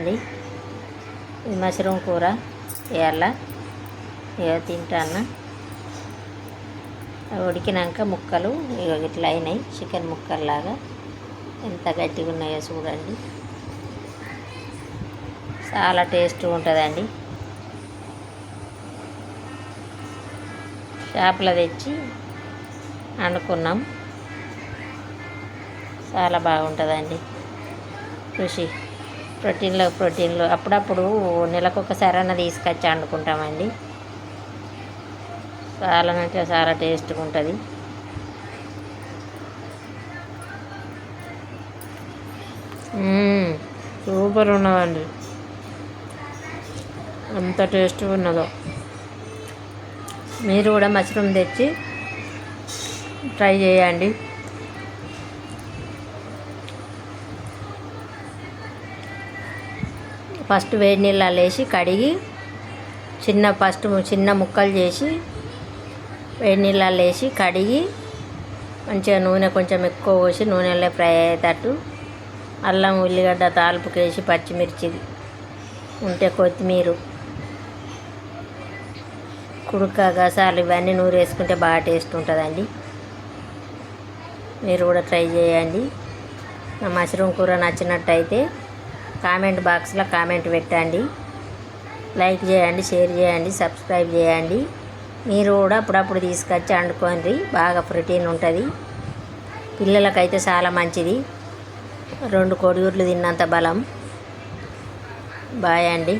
అండి. ఇది మష్రూమ్ కూర ఇవాళ తింటాను. ఉడికినాక ముక్కలు ఇట్లా అయినాయి, చికెన్ ముక్కల్లాగా ఎంత గట్టిగా ఉన్నాయో చూడండి. చాలా టేస్ట్ ఉంటుందండి. చేపలు తెచ్చి వండుకున్నాం. చాలా బాగుంటుందండి రుచి. ప్రోటీన్లు అప్పుడప్పుడు నెలకొకసారైనా తీసుకొచ్చి వండుకుంటామండి. చాలా అంటే చాలా టేస్ట్గా ఉంటుంది. సూపర్ ఉన్నదండి, ఎంత టేస్ట్గా ఉన్నదో. మీరు కూడా మష్రూమ్ తెచ్చి ట్రై చేయండి. ఫస్ట్ వేడి నీళ్ళలో వేసి కడిగి చిన్న ముక్కలు చేసి వేడి నీళ్ళలో వేసి కడిగి మంచిగా నూనె కొంచెం ఎక్కువ పోసి నూనెలో ఫ్రై అయ్యేటట్టు అల్లం ఉల్లిగడ్డ తాలింపుకి వేసి పచ్చిమిర్చి ఉంటే కొత్తిమీర కుడుక గసాలు ఇవన్నీ నూరు వేసుకుంటే బాగా టేస్ట్ ఉంటుందండి. మీరు కూడా ట్రై చేయండి. నా మష్రూమ్ కూర నచ్చినట్టయితే కామెంట్ బాక్స్లో కామెంట్ పెట్టండి. లైక్ చేయండి, షేర్ చేయండి, సబ్స్క్రైబ్ చేయండి. మీరు కూడా అప్పుడప్పుడు తీసుకొచ్చి వండుకోండి. బాగా ప్రోటీన్ ఉంటుంది. పిల్లలకైతే చాలా మంచిది. 2 కోడిగుడ్లు తిన్నంత బలం. బాయ్ అండి.